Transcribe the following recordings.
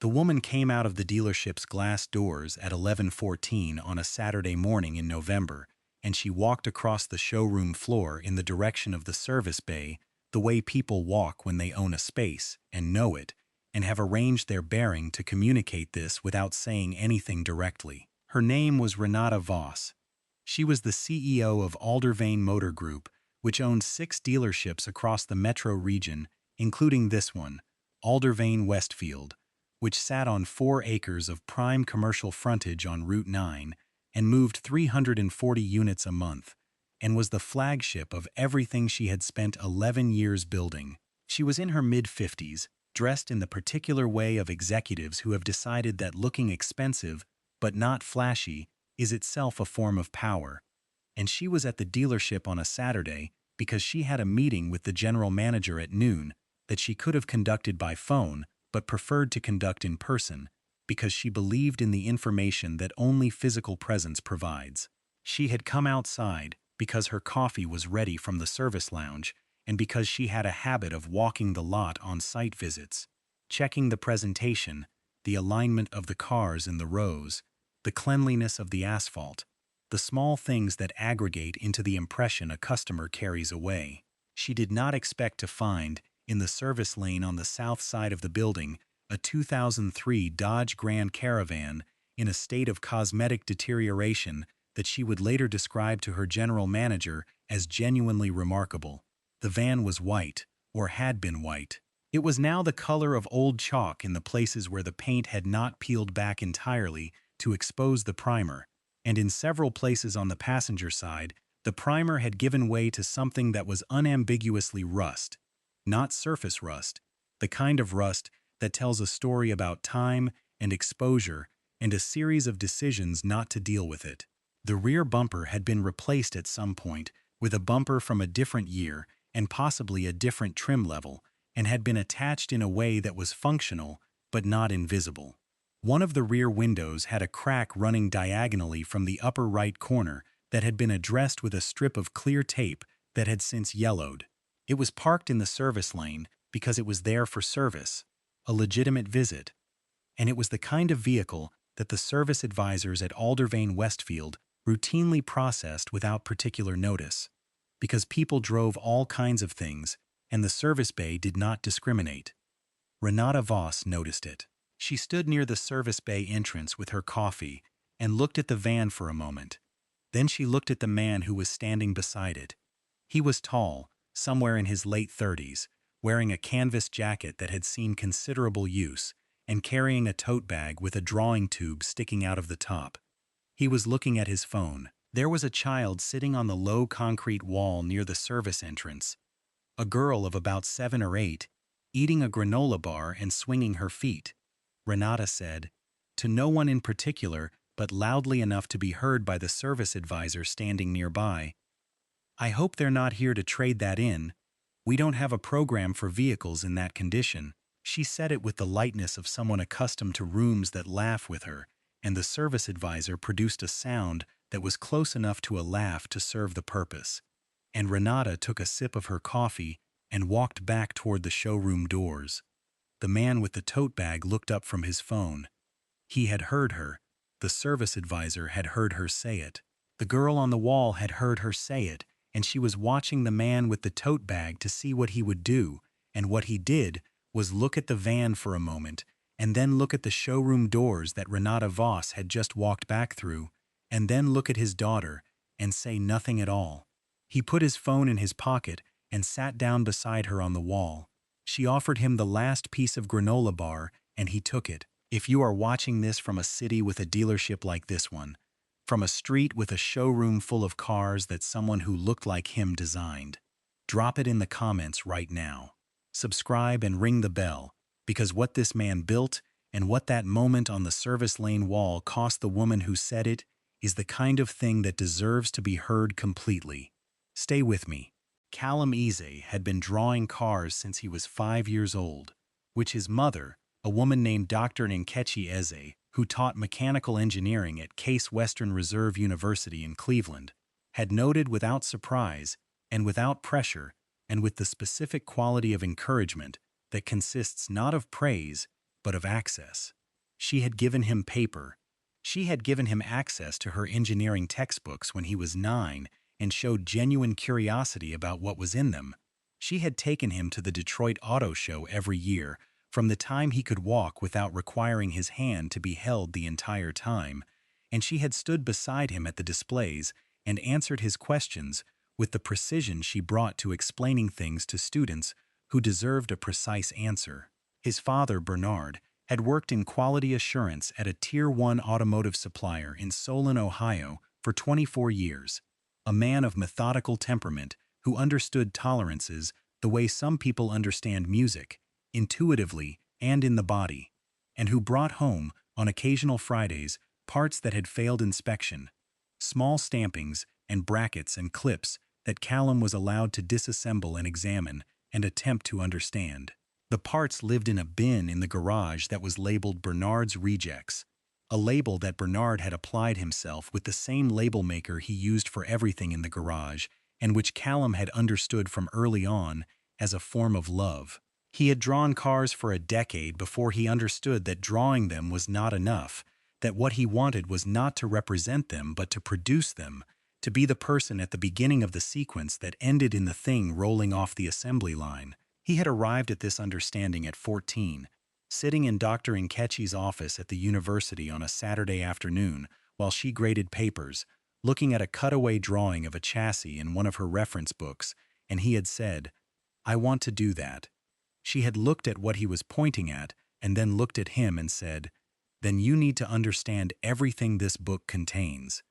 The woman came out of the dealership's glass doors at 11:14 on a Saturday morning in November, and she walked across the showroom floor in the direction of the service bay, the way people walk when they own a space and know it, and have arranged their bearing to communicate this without saying anything directly. Her name was Renata Voss. She was the CEO of Aldervane Motor Group, which owned 6 dealerships across the metro region, including this one, Aldervane Westfield, which sat on 4 acres of prime commercial frontage on Route 9 and moved 340 units a month, and was the flagship of everything she had spent 11 years building. She was in her mid-50s, dressed in the particular way of executives who have decided that looking expensive, but not flashy, is itself a form of power. And she was at the dealership on a Saturday because she had a meeting with the general manager at noon that she could have conducted by phone, but preferred to conduct in person, because she believed in the information that only physical presence provides. She had come outside because her coffee was ready from the service lounge, and because she had a habit of walking the lot on site visits, checking the presentation, the alignment of the cars in the rows, the cleanliness of the asphalt, the small things that aggregate into the impression a customer carries away. She did not expect to find, in the service lane on the south side of the building, a 2003 Dodge Grand Caravan in a state of cosmetic deterioration that she would later describe to her general manager as genuinely remarkable. The van was white, or had been white. It was now the color of old chalk in the places where the paint had not peeled back entirely to expose the primer, and in several places on the passenger side, the primer had given way to something that was unambiguously rust. Not surface rust, the kind of rust that tells a story about time and exposure and a series of decisions not to deal with it. The rear bumper had been replaced at some point with a bumper from a different year and possibly a different trim level, and had been attached in a way that was functional but not invisible. One of the rear windows had a crack running diagonally from the upper right corner that had been addressed with a strip of clear tape that had since yellowed. It was parked in the service lane because it was there for service, a legitimate visit, and it was the kind of vehicle that the service advisors at Aldervane Westfield routinely processed without particular notice, because people drove all kinds of things and the service bay did not discriminate. Renata Voss noticed it. She stood near the service bay entrance with her coffee and looked at the van for a moment. Then she looked at the man who was standing beside it. He was tall, somewhere in his late 30s, wearing a canvas jacket that had seen considerable use, and carrying a tote bag with a drawing tube sticking out of the top. He was looking at his phone. There was a child sitting on the low concrete wall near the service entrance, a girl of about 7 or 8, eating a granola bar and swinging her feet. Renata said, to no one in particular, but loudly enough to be heard by the service advisor standing nearby, "I hope they're not here to trade that in. We don't have a program for vehicles in that condition." She said it with the lightness of someone accustomed to rooms that laugh with her, and the service advisor produced a sound that was close enough to a laugh to serve the purpose. And Renata took a sip of her coffee and walked back toward the showroom doors. The man with the tote bag looked up from his phone. He had heard her. The service advisor had heard her say it. The girl on the wall had heard her say it, and she was watching the man with the tote bag to see what he would do, and what he did was look at the van for a moment, and then look at the showroom doors that Renata Voss had just walked back through, and then look at his daughter, and say nothing at all. He put his phone in his pocket and sat down beside her on the wall. She offered him the last piece of granola bar, and he took it. If you are watching this from a city with a dealership like this one, from a street with a showroom full of cars that someone who looked like him designed, drop it in the comments right now. Subscribe and ring the bell, because what this man built and what that moment on the service lane wall cost the woman who said it is the kind of thing that deserves to be heard completely. Stay with me. Callum Eze had been drawing cars since he was 5 years old, which his mother, a woman named Dr. Nkechi Eze, who taught mechanical engineering at Case Western Reserve University in Cleveland, had noted without surprise and without pressure and with the specific quality of encouragement that consists not of praise but of access. She had given him paper. She had given him access to her engineering textbooks when he was 9 and showed genuine curiosity about what was in them. She had taken him to the Detroit Auto Show every year, from the time he could walk without requiring his hand to be held the entire time, and she had stood beside him at the displays and answered his questions with the precision she brought to explaining things to students who deserved a precise answer. His father, Bernard, had worked in quality assurance at a Tier 1 automotive supplier in Solon, Ohio, for 24 years. A man of methodical temperament who understood tolerances the way some people understand music, intuitively and in the body, and who brought home, on occasional Fridays, parts that had failed inspection, small stampings and brackets and clips that Callum was allowed to disassemble and examine and attempt to understand. The parts lived in a bin in the garage that was labeled Bernard's Rejects, a label that Bernard had applied himself with the same label maker he used for everything in the garage, and which Callum had understood from early on as a form of love. He had drawn cars for a decade before he understood that drawing them was not enough, that what he wanted was not to represent them but to produce them, to be the person at the beginning of the sequence that ended in the thing rolling off the assembly line. He had arrived at this understanding at 14, sitting in Dr. Nkechi's office at the university on a Saturday afternoon while she graded papers, looking at a cutaway drawing of a chassis in one of her reference books, and he had said, "I want to do that." She had looked at what he was pointing at and then looked at him and said, "Then you need to understand everything this book contains."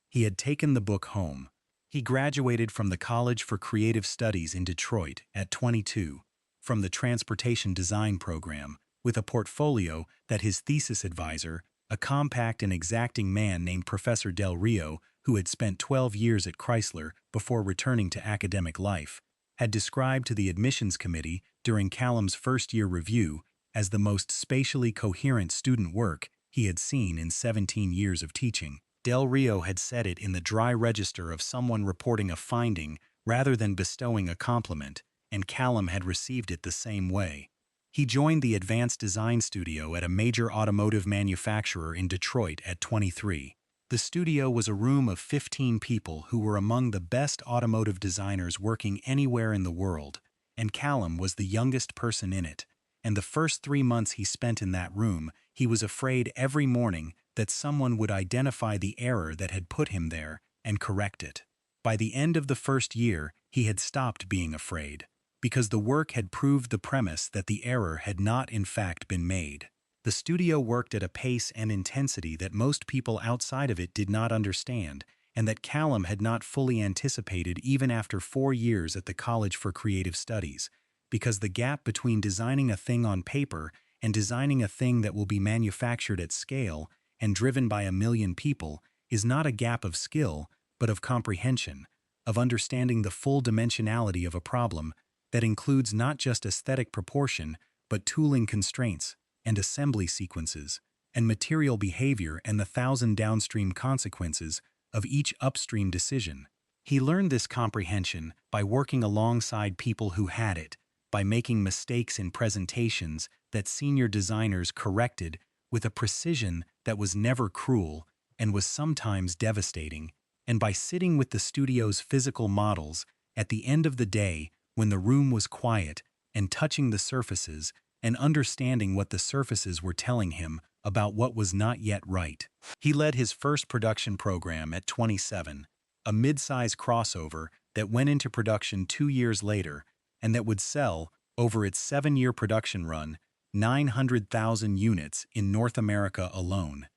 He had taken the book home. He graduated from the College for Creative Studies in Detroit at 22, from the Transportation Design program, with a portfolio that his thesis advisor, a compact and exacting man named Professor Del Rio, who had spent 12 years at Chrysler before returning to academic life, had described to the admissions committee during Callum's first-year review as the most spatially coherent student work he had seen in 17 years of teaching. Del Rio had said it in the dry register of someone reporting a finding rather than bestowing a compliment, and Callum had received it the same way. He joined the advanced design studio at a major automotive manufacturer in Detroit at 23. The studio was a room of 15 people who were among the best automotive designers working anywhere in the world, and Callum was the youngest person in it. And the first 3 months he spent in that room, he was afraid every morning that someone would identify the error that had put him there and correct it. By the end of the first year, he had stopped being afraid, because the work had proved the premise that the error had not in fact been made. The studio worked at a pace and intensity that most people outside of it did not understand, and that Callum had not fully anticipated even after 4 years at the College for Creative Studies, because the gap between designing a thing on paper and designing a thing that will be manufactured at scale and driven by 1,000,000 people is not a gap of skill, but of comprehension, of understanding the full dimensionality of a problem that includes not just aesthetic proportion, but tooling constraints and assembly sequences and material behavior and the 1,000 downstream consequences of each upstream decision. He learned this comprehension by working alongside people who had it, by making mistakes in presentations that senior designers corrected with a precision that was never cruel and was sometimes devastating, and by sitting with the studio's physical models at the end of the day when the room was quiet and touching the surfaces and understanding what the surfaces were telling him about what was not yet right. He led his first production program at 27, a mid-size crossover that went into production 2 years later and that would sell, over its 7-year production run, 900,000 units in North America alone.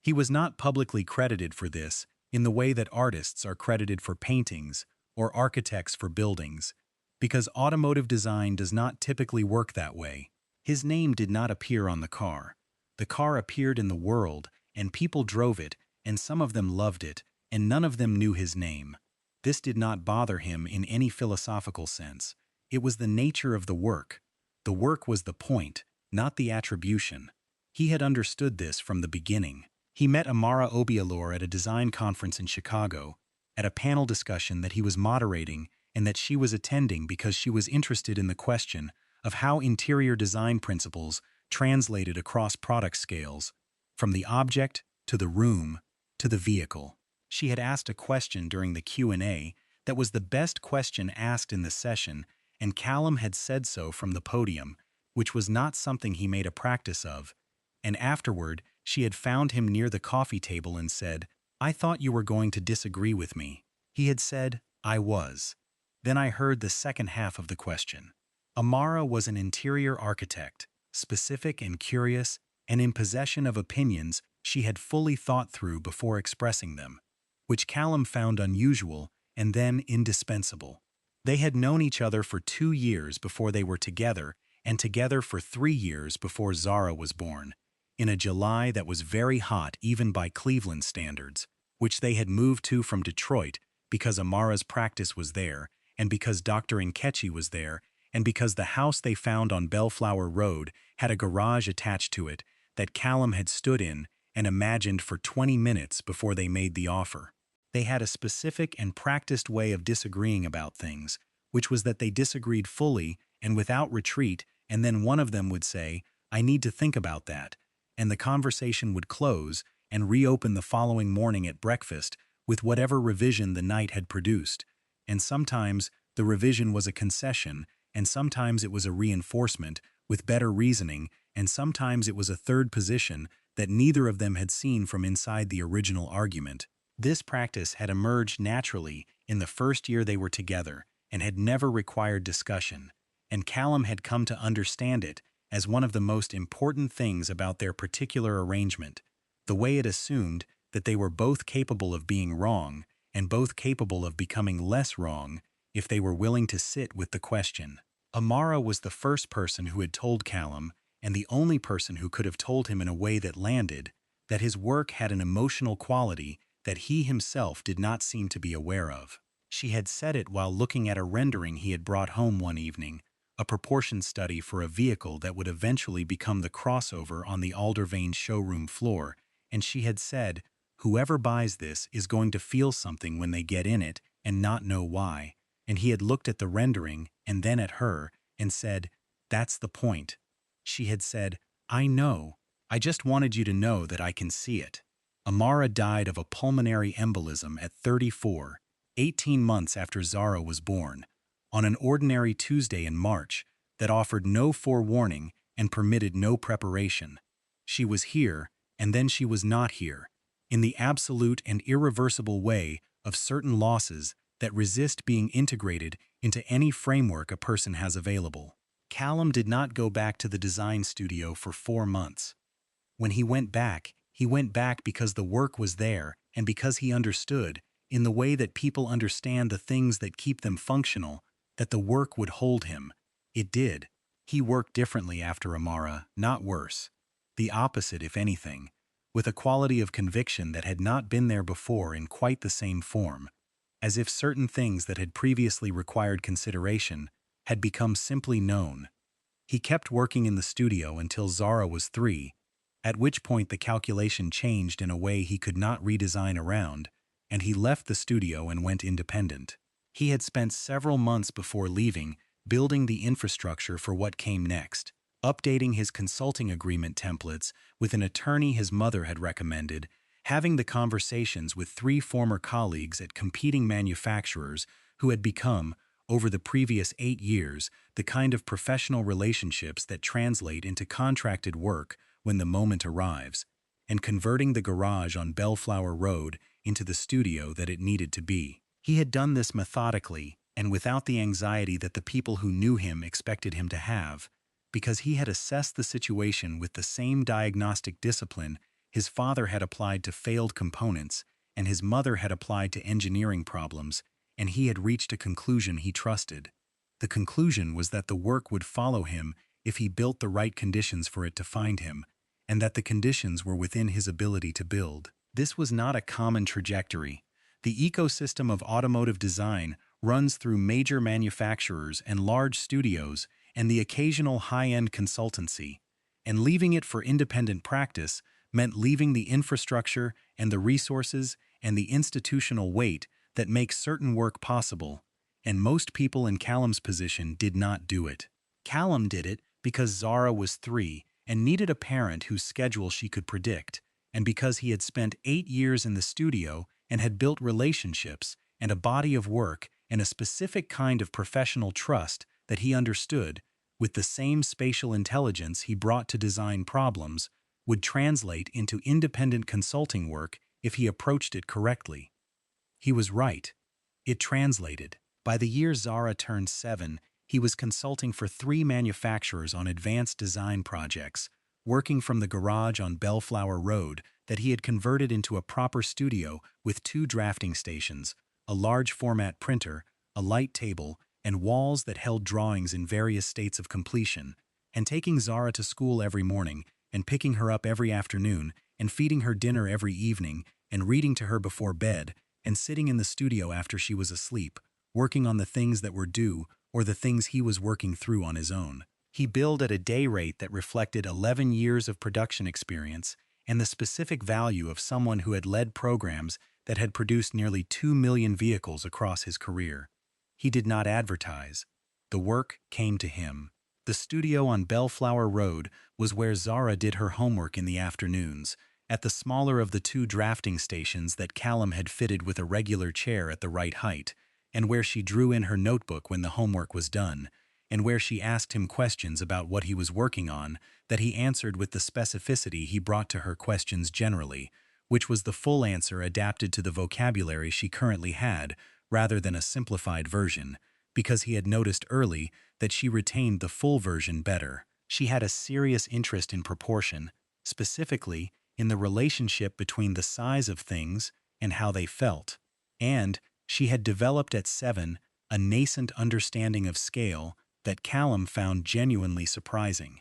He was not publicly credited for this in the way that artists are credited for paintings or architects for buildings, because automotive design does not typically work that way. His name did not appear on the car. The car appeared in the world, and people drove it, and some of them loved it, and none of them knew his name. This did not bother him in any philosophical sense. It was the nature of the work. The work was the point, not the attribution. He had understood this from the beginning. He met Amara Obialor at a design conference in Chicago, at a panel discussion that he was moderating and that she was attending because she was interested in the question of how interior design principles translated across product scales, from the object to the room to the vehicle. She had asked a question during the Q&A that was the best question asked in the session, and Callum had said so from the podium, which was not something he made a practice of. And afterward, she had found him near the coffee table and said, "I thought you were going to disagree with me." He had said, "I was." Then I heard the second half of the question. Amara was an interior architect, specific and curious, and in possession of opinions she had fully thought through before expressing them, which Callum found unusual and then indispensable. They had known each other for 2 years before they were together, and together for 3 years before Zara was born, in a July that was very hot even by Cleveland standards, which they had moved to from Detroit because Amara's practice was there, and because Dr. Nkechi was there, and because the house they found on Bellflower Road had a garage attached to it that Callum had stood in and imagined for 20 minutes before they made the offer. They had a specific and practiced way of disagreeing about things, which was that they disagreed fully and without retreat, and then one of them would say, "I need to think about that," and the conversation would close and reopen the following morning at breakfast with whatever revision the night had produced. And sometimes the revision was a concession, and sometimes it was a reinforcement with better reasoning, and sometimes it was a third position that neither of them had seen from inside the original argument. This practice had emerged naturally in the first year they were together and had never required discussion, and Callum had come to understand it as one of the most important things about their particular arrangement, the way it assumed that they were both capable of being wrong and both capable of becoming less wrong if they were willing to sit with the question. Amara was the first person who had told Callum, and the only person who could have told him in a way that landed, that his work had an emotional quality that he himself did not seem to be aware of. She had said it while looking at a rendering he had brought home one evening, a proportion study for a vehicle that would eventually become the crossover on the Aldervane showroom floor, and she had said, "Whoever buys this is going to feel something when they get in it and not know why." And he had looked at the rendering and then at her and said, "That's the point." She had said, "I know. I just wanted you to know that I can see it." Amara died of a pulmonary embolism at 34, 18 months after Zara was born, on an ordinary Tuesday in March that offered no forewarning and permitted no preparation. She was here, and then she was not here, in the absolute and irreversible way of certain losses that resist being integrated into any framework a person has available. Callum did not go back to the design studio for 4 months. When he went back because the work was there and because he understood, in the way that people understand the things that keep them functional, that the work would hold him. It did. He worked differently after Amara, not worse. The opposite, if anything, with a quality of conviction that had not been there before in quite the same form, as if certain things that had previously required consideration had become simply known. He kept working in the studio until Zara was 3, at which point the calculation changed in a way he could not redesign around, and he left the studio and went independent. He had spent several months before leaving building the infrastructure for what came next, updating his consulting agreement templates with an attorney his mother had recommended, having the conversations with 3 former colleagues at competing manufacturers who had become, over the previous 8 years, the kind of professional relationships that translate into contracted work when the moment arrives, and converting the garage on Bellflower Road into the studio that it needed to be. He had done this methodically and without the anxiety that the people who knew him expected him to have, because he had assessed the situation with the same diagnostic discipline his father had applied to failed components and his mother had applied to engineering problems, and he had reached a conclusion he trusted. The conclusion was that the work would follow him if he built the right conditions for it to find him, and that the conditions were within his ability to build. This was not a common trajectory. The ecosystem of automotive design runs through major manufacturers and large studios and the occasional high-end consultancy, and leaving it for independent practice meant leaving the infrastructure and the resources and the institutional weight that makes certain work possible, and most people in Callum's position did not do it. Callum did it because Zara was 3 and needed a parent whose schedule she could predict. And because he had spent 8 years in the studio and had built relationships and a body of work and a specific kind of professional trust that he understood, with the same spatial intelligence he brought to design problems, would translate into independent consulting work if he approached it correctly. He was right. It translated. By the year Zara turned 7, he was consulting for 3 manufacturers on advanced design projects, working from the garage on Bellflower Road that he had converted into a proper studio with 2 drafting stations, a large format printer, a light table, and walls that held drawings in various states of completion, and taking Zara to school every morning, and picking her up every afternoon, and feeding her dinner every evening, and reading to her before bed, and sitting in the studio after she was asleep, working on the things that were due or the things he was working through on his own. He billed at a day rate that reflected 11 years of production experience and the specific value of someone who had led programs that had produced nearly 2 million vehicles across his career. He did not advertise. The work came to him. The studio on Bellflower Road was where Zara did her homework in the afternoons, at the smaller of the 2 drafting stations that Callum had fitted with a regular chair at the right height, and where she drew in her notebook when the homework was done, and where she asked him questions about what he was working on that he answered with the specificity he brought to her questions generally, which was the full answer adapted to the vocabulary she currently had, rather than a simplified version, because he had noticed early that she retained the full version better. She had a serious interest in proportion, specifically in the relationship between the size of things and how they felt, and she had developed at 7 a nascent understanding of scale that Callum found genuinely surprising,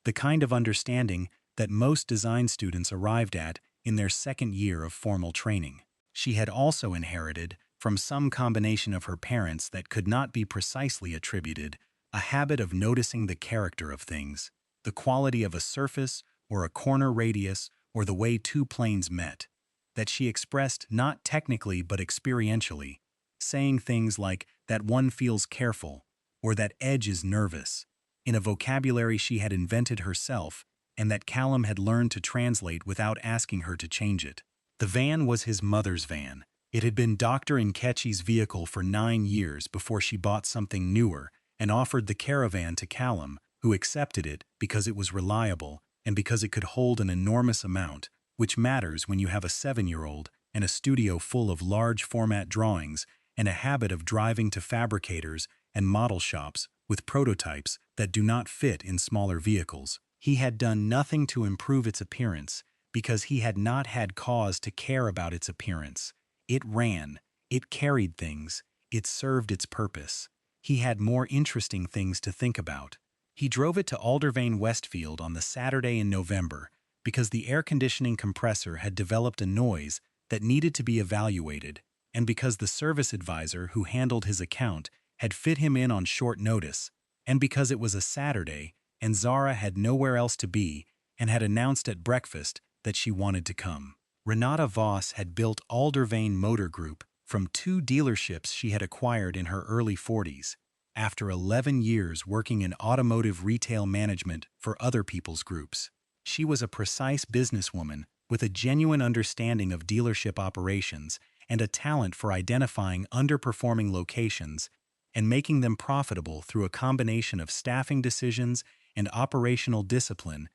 the kind of understanding that most design students arrived at in their 2nd year of formal training. She had also inherited, from some combination of her parents that could not be precisely attributed, a habit of noticing the character of things, the quality of a surface or a corner radius or the way 2 planes met, that she expressed not technically but experientially, saying things like that one feels careful or that edge is nervous, in a vocabulary she had invented herself and that Callum had learned to translate without asking her to change it. The van was his mother's van. It had been Dr. Nkechi's vehicle for 9 years before she bought something newer and offered the caravan to Callum, who accepted it because it was reliable and because it could hold an enormous amount, which matters when you have a 7-year-old and a studio full of large format drawings and a habit of driving to fabricators and model shops with prototypes that do not fit in smaller vehicles. He had done nothing to improve its appearance because he had not had cause to care about its appearance. It ran, it carried things, it served its purpose. He had more interesting things to think about. He drove it to Aldervane Westfield on the Saturday in November because the air conditioning compressor had developed a noise that needed to be evaluated, and because the service advisor who handled his account had fit him in on short notice, and because it was a Saturday and Zara had nowhere else to be and had announced at breakfast that she wanted to come. Renata Voss had built Aldervane Motor Group from 2 dealerships she had acquired in her early 40s, after 11 years working in automotive retail management for other people's groups. She was a precise businesswoman with a genuine understanding of dealership operations and a talent for identifying underperforming locations and making them profitable through a combination of staffing decisions and operational discipline,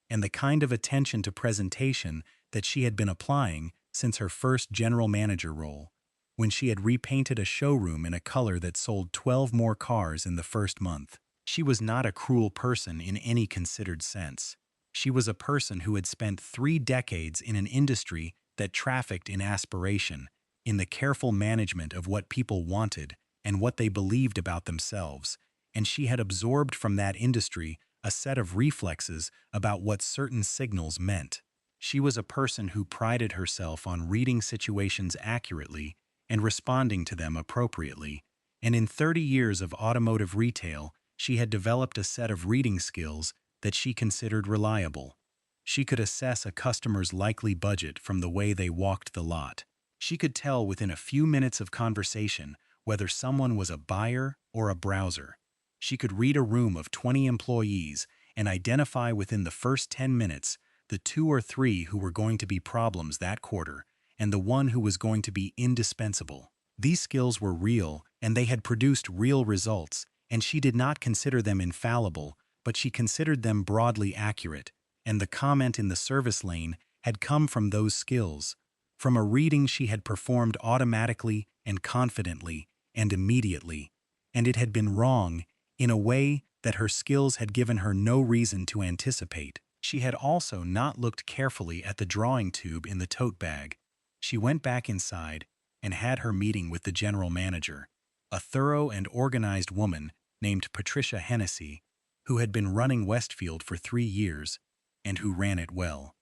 and the kind of attention to presentation that she had been applying since her first general manager role, when she had repainted a showroom in a color that sold 12 more cars in the first month. She was not a cruel person in any considered sense. She was a person who had spent 3 decades in an industry that trafficked in aspiration, in the careful management of what people wanted and what they believed about themselves, and she had absorbed from that industry a set of reflexes about what certain signals meant. She was a person who prided herself on reading situations accurately and responding to them appropriately, and in 30 years of automotive retail, she had developed a set of reading skills that she considered reliable. She could assess a customer's likely budget from the way they walked the lot. She could tell within a few minutes of conversation whether someone was a buyer or a browser. She could read a room of 20 employees and identify within the first 10 minutes the 2 or 3 who were going to be problems that quarter and the one who was going to be indispensable. These skills were real, and they had produced real results, and she did not consider them infallible, but she considered them broadly accurate, and the comment in the service lane had come from those skills, from a reading she had performed automatically and confidently and immediately, and it had been wrong in a way that her skills had given her no reason to anticipate. She had also not looked carefully at the drawing tube in the tote bag. She went back inside and had her meeting with the general manager, a thorough and organized woman named Patricia Hennessy, who had been running Westfield for 3 years and who ran it well.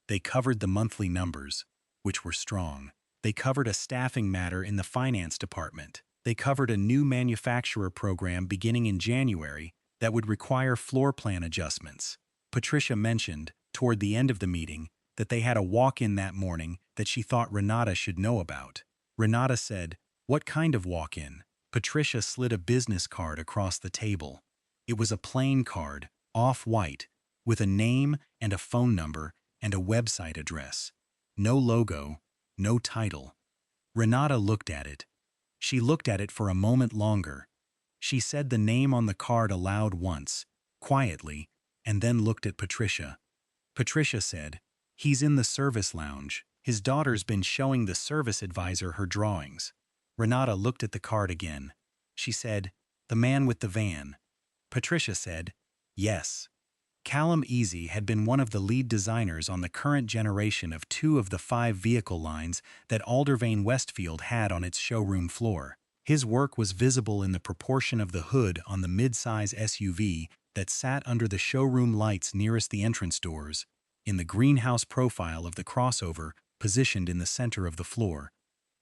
They covered the monthly numbers, which were strong. They covered a staffing matter in the finance department. They covered a new manufacturer program beginning in January that would require floor plan adjustments. Patricia mentioned, toward the end of the meeting, that they had a walk-in that morning that she thought Renata should know about. Renata said, "What kind of walk-in?" Patricia slid a business card across the table. It was a plain card, off-white, with a name and a phone number and a website address. No logo, no title. Renata looked at it. She looked at it for a moment longer. She said the name on the card aloud once, quietly, and then looked at Patricia. Patricia said, "He's in the service lounge. His daughter's been showing the service advisor her drawings." Renata looked at the card again. She said, "The man with the van." Patricia said, "Yes." Callum Easy had been one of the lead designers on the current generation of 2 of the 5 vehicle lines that Aldervane Westfield had on its showroom floor. His work was visible in the proportion of the hood on the mid-size SUV that sat under the showroom lights nearest the entrance doors, in the greenhouse profile of the crossover positioned in the center of the floor,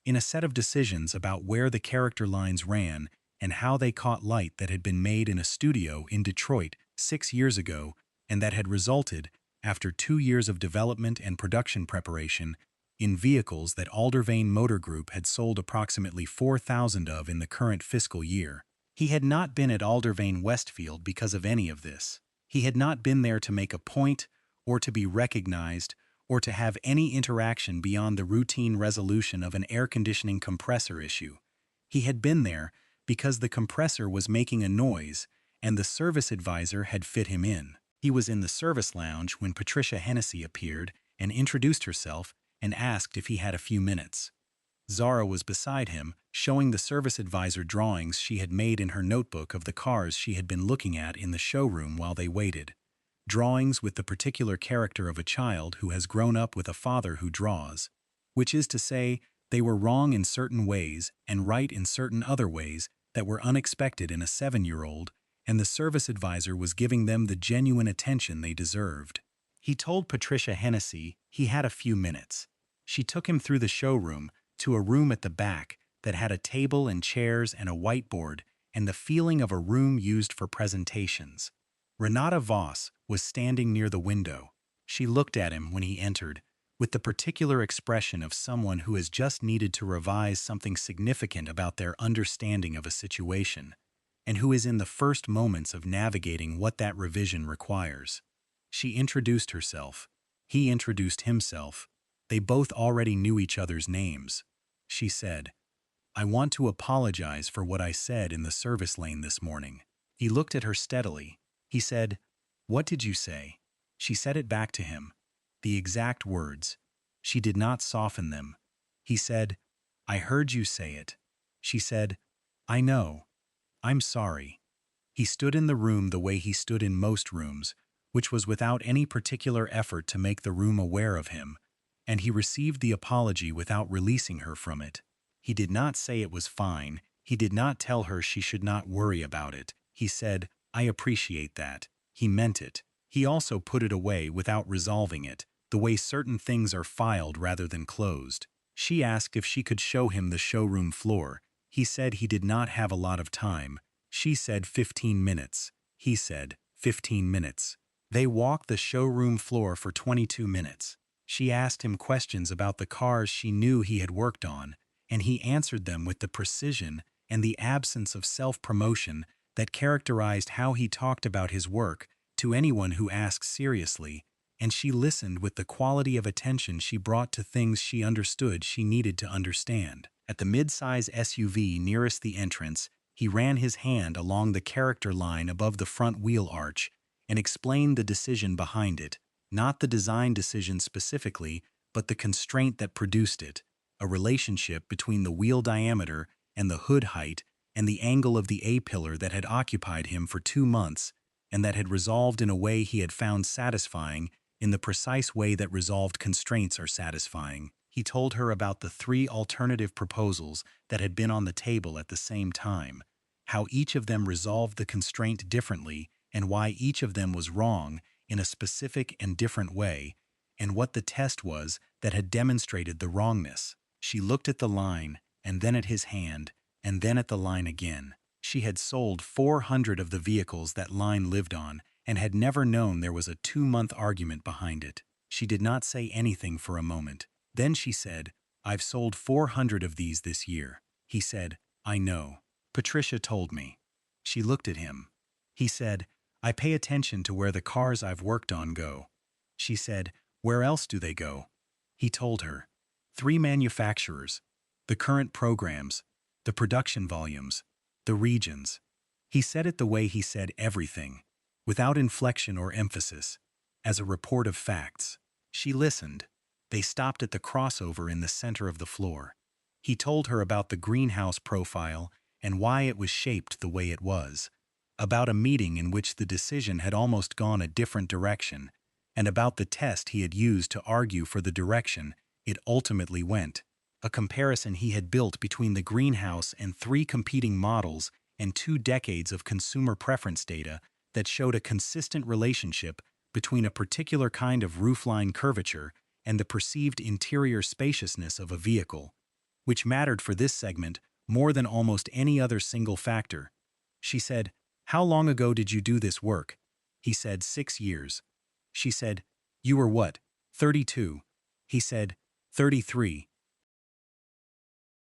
in a set of decisions about where the character lines ran and how they caught light that had been made in a studio in Detroit 6 years ago and that had resulted, after 2 years of development and production preparation, in vehicles that Aldervane Motor Group had sold approximately 4,000 of in the current fiscal year. He had not been at Aldervane Westfield because of any of this. He had not been there to make a point, or to be recognized, or to have any interaction beyond the routine resolution of an air conditioning compressor issue. He had been there because the compressor was making a noise, and the service advisor had fit him in. He was in the service lounge when Patricia Hennessy appeared and introduced herself and asked if he had a few minutes. Zara was beside him, showing the service advisor drawings she had made in her notebook of the cars she had been looking at in the showroom while they waited. Drawings with the particular character of a child who has grown up with a father who draws, which is to say, they were wrong in certain ways and right in certain other ways that were unexpected in a 7-year-old, and the service advisor was giving them the genuine attention they deserved. He told Patricia Hennessy he had a few minutes. She took him through the showroom to a room at the back that had a table and chairs and a whiteboard and the feeling of a room used for presentations. Renata Voss was standing near the window. She looked at him when he entered, with the particular expression of someone who has just needed to revise something significant about their understanding of a situation, and who is in the first moments of navigating what that revision requires. She introduced herself. He introduced himself. They both already knew each other's names. She said, "I want to apologize for what I said in the service lane this morning." He looked at her steadily. He said, "What did you say?" She said it back to him. The exact words. She did not soften them. He said, "I heard you say it." She said, "I know. I'm sorry." He stood in the room the way he stood in most rooms, which was without any particular effort to make the room aware of him, and he received the apology without releasing her from it. He did not say it was fine. He did not tell her she should not worry about it. He said, "I appreciate that." He meant it. He also put it away without resolving it, the way certain things are filed rather than closed. She asked if she could show him the showroom floor. He said he did not have a lot of time. She said 15 minutes. He said 15 minutes. They walked the showroom floor for 22 minutes. She asked him questions about the cars she knew he had worked on, and he answered them with the precision and the absence of self-promotion that characterized how he talked about his work to anyone who asks seriously, and she listened with the quality of attention she brought to things she understood she needed to understand. At the mid-size SUV nearest the entrance, he ran his hand along the character line above the front wheel arch and explained the decision behind it, not the design decision specifically, but the constraint that produced it, a relationship between the wheel diameter and the hood height and the angle of the A-pillar that had occupied him for 2 months and that had resolved in a way he had found satisfying, in the precise way that resolved constraints are satisfying. He told her about the 3 alternative proposals that had been on the table at the same time, how each of them resolved the constraint differently and why each of them was wrong in a specific and different way, and what the test was that had demonstrated the wrongness. She looked at the line, and then at his hand, and then at the line again. She had sold 400 of the vehicles that line lived on and had never known there was a 2-month argument behind it. She did not say anything for a moment. Then she said, "I've sold 400 of these this year." He said, "I know. Patricia told me." She looked at him. He said, "I pay attention to where the cars I've worked on go." She said, "Where else do they go?" He told her, 3 manufacturers, the current programs, the production volumes, the regions. He said it the way he said everything, without inflection or emphasis, as a report of facts. She listened. They stopped at the crossover in the center of the floor. He told her about the greenhouse profile and why it was shaped the way it was, about a meeting in which the decision had almost gone a different direction, and about the test he had used to argue for the direction it ultimately went, a comparison he had built between the greenhouse and 3 competing models and 2 decades of consumer preference data that showed a consistent relationship between a particular kind of roofline curvature and the perceived interior spaciousness of a vehicle, which mattered for this segment more than almost any other single factor. She said, "How long ago did you do this work?" He said, 6 years. She said, "You were what, 32?" He said, 33.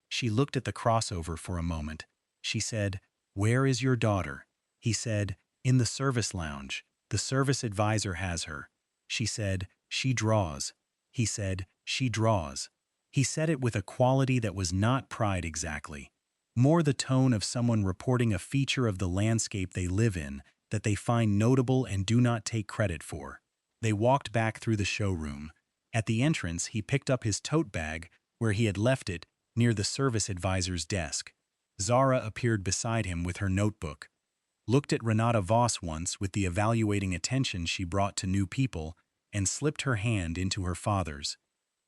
She looked at the crossover for a moment. She said, "Where is your daughter?" He said, "In the service lounge. The service advisor has her." She said, "She draws." He said, "She draws." He said it with a quality that was not pride exactly, more the tone of someone reporting a feature of the landscape they live in that they find notable and do not take credit for. They walked back through the showroom. At the entrance, he picked up his tote bag where he had left it near the service advisor's desk. Zara appeared beside him with her notebook, looked at Renata Voss once with the evaluating attention she brought to new people, and slipped her hand into her father's.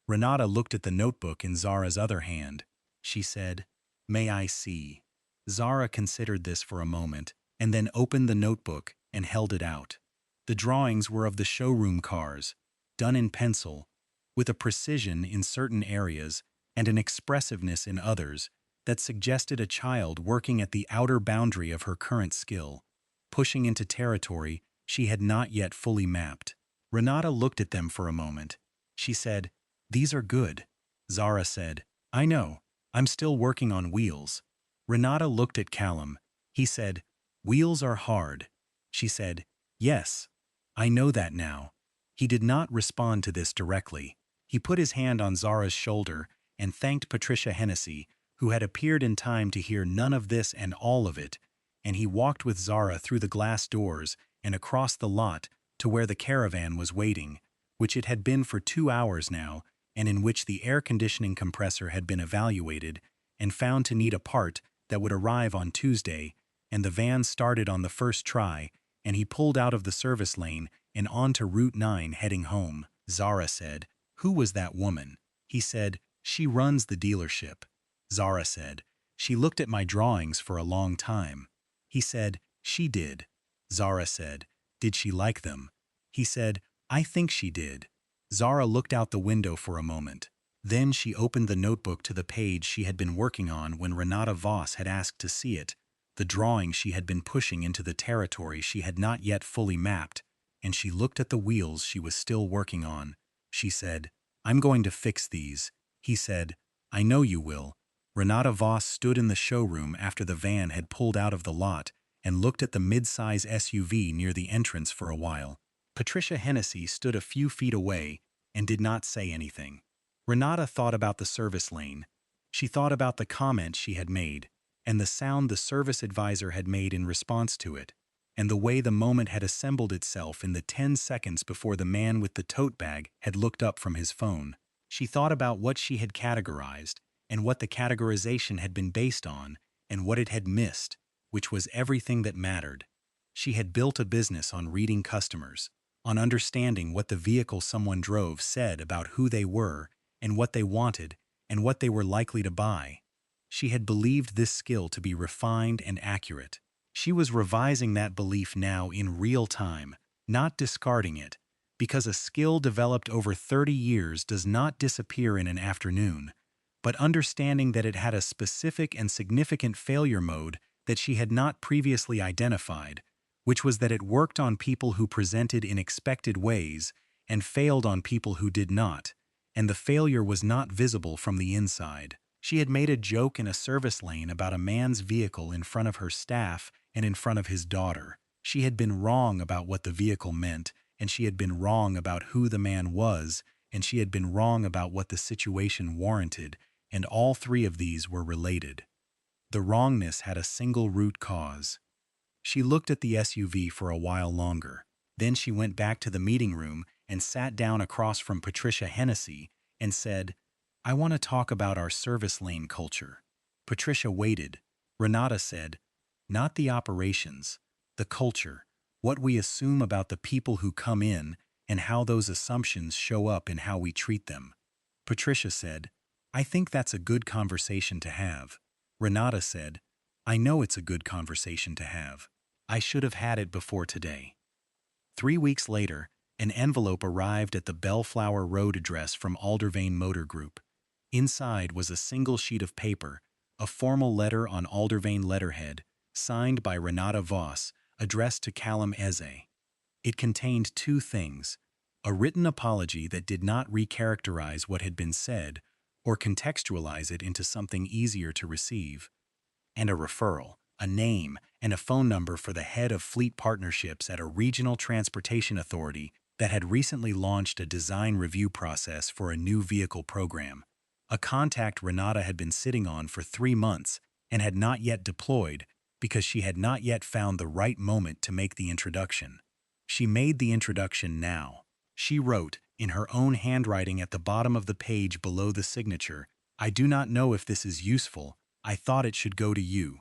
Renata looked at the notebook in Zara's other hand. She said, "May I see?" Zara considered this for a moment, and then opened the notebook and held it out. The drawings were of the showroom cars, done in pencil, with a precision in certain areas and an expressiveness in others that suggested a child working at the outer boundary of her current skill, pushing into territory she had not yet fully mapped. Renata looked at them for a moment. She said, "These are good." Zara said, "I know. I'm still working on wheels." Renata looked at Callum. He said, "Wheels are hard." She said, "Yes, I know that now." He did not respond to this directly. He put his hand on Zara's shoulder and thanked Patricia Hennessy, who had appeared in time to hear none of this and all of it, and he walked with Zara through the glass doors and across the lot to where the caravan was waiting, which it had been for 2 hours now, and in which the air conditioning compressor had been evaluated and found to need a part that would arrive on Tuesday, and the van started on the first try, and he pulled out of the service lane and onto Route 9 heading home. Zara said, "Who was that woman?" He said, "She runs the dealership." Zara said, "She looked at my drawings for a long time." He said, "She did." Zara said, "Did she like them?" He said, "I think she did." Zara looked out the window for a moment. Then she opened the notebook to the page she had been working on when Renata Voss had asked to see it, the drawing she had been pushing into the territory she had not yet fully mapped, and she looked at the wheels she was still working on. She said, "I'm going to fix these." He said, "I know you will." Renata Voss stood in the showroom after the van had pulled out of the lot and looked at the mid-size SUV near the entrance for a while. Patricia Hennessy stood a few feet away and did not say anything. Renata thought about the service lane. She thought about the comment she had made, and the sound the service advisor had made in response to it, and the way the moment had assembled itself in the 10 seconds before the man with the tote bag had looked up from his phone. She thought about what she had categorized, and what the categorization had been based on, and what it had missed, which was everything that mattered. She had built a business on reading customers, on understanding what the vehicle someone drove said about who they were, and what they wanted, and what they were likely to buy. She had believed this skill to be refined and accurate. She was revising that belief now in real time, not discarding it, because a skill developed over 30 years does not disappear in an afternoon, but understanding that it had a specific and significant failure mode that she had not previously identified, which was that it worked on people who presented in expected ways and failed on people who did not, and the failure was not visible from the inside. She had made a joke in a service lane about a man's vehicle in front of her staff and in front of his daughter. She had been wrong about what the vehicle meant, and she had been wrong about who the man was, and she had been wrong about what the situation warranted, and all three of these were related. The wrongness had a single root cause. She looked at the SUV for a while longer. Then she went back to the meeting room and sat down across from Patricia Hennessy and said, "I want to talk about our service lane culture." Patricia waited. Renata said, "Not the operations, the culture, what we assume about the people who come in and how those assumptions show up in how we treat them." Patricia said, "I think that's a good conversation to have." Renata said, "I know it's a good conversation to have. I should have had it before today." 3 weeks later, an envelope arrived at the Bellflower Road address from Aldervane Motor Group. Inside was a single sheet of paper, a formal letter on Aldervane letterhead, signed by Renata Voss, addressed to Callum Eze. It contained two things: a written apology that did not recharacterize what had been said or contextualize it into something easier to receive, and a referral, a name, and a phone number for the head of fleet partnerships at a regional transportation authority that had recently launched a design review process for a new vehicle program, a contact Renata had been sitting on for 3 months and had not yet deployed because she had not yet found the right moment to make the introduction. She made the introduction now. She wrote, in her own handwriting at the bottom of the page below the signature, "I do not know if this is useful. I thought it should go to you."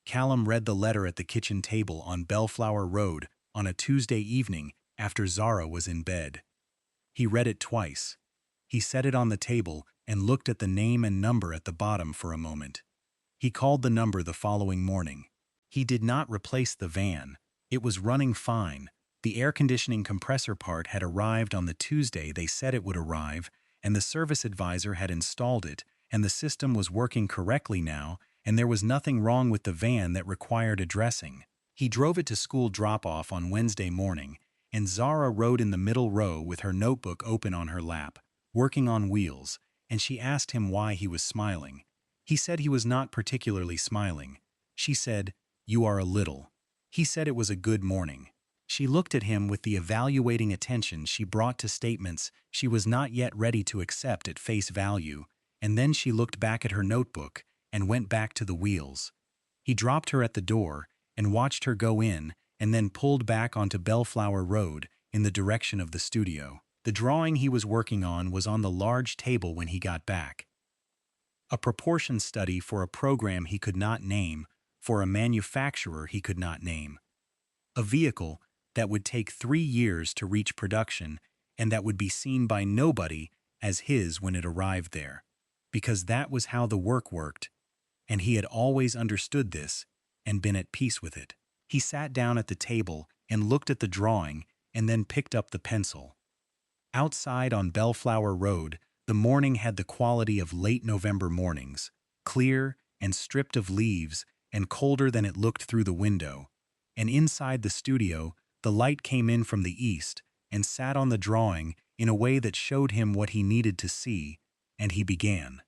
Callum read the letter at the kitchen table on Bellflower Road on a Tuesday evening after Zara was in bed. He read it twice. He set it on the table and looked at the name and number at the bottom for a moment. He called the number the following morning. He did not replace the van. It was running fine. The air conditioning compressor part had arrived on the Tuesday they said it would arrive, and the service advisor had installed it, and the system was working correctly now, and there was nothing wrong with the van that required addressing. He drove it to school drop-off on Wednesday morning, and Zara rode in the middle row with her notebook open on her lap, working on wheels, and she asked him why he was smiling. He said he was not particularly smiling. She said, "You are a little." He said it was a good morning. She looked at him with the evaluating attention she brought to statements she was not yet ready to accept at face value, and then she looked back at her notebook and went back to the wheels. He dropped her at the door and watched her go in and then pulled back onto Bellflower Road in the direction of the studio. The drawing he was working on was on the large table when he got back. A proportion study for a program he could not name, for a manufacturer he could not name. A vehicle that would take 3 years to reach production and that would be seen by nobody as his when it arrived there, because that was how the work worked, and he had always understood this and been at peace with it. He sat down at the table and looked at the drawing and then picked up the pencil. Outside on Bellflower Road, the morning had the quality of late November mornings, clear and stripped of leaves and colder than it looked through the window, and inside the studio, the light came in from the east and sat on the drawing in a way that showed him what he needed to see, and he began.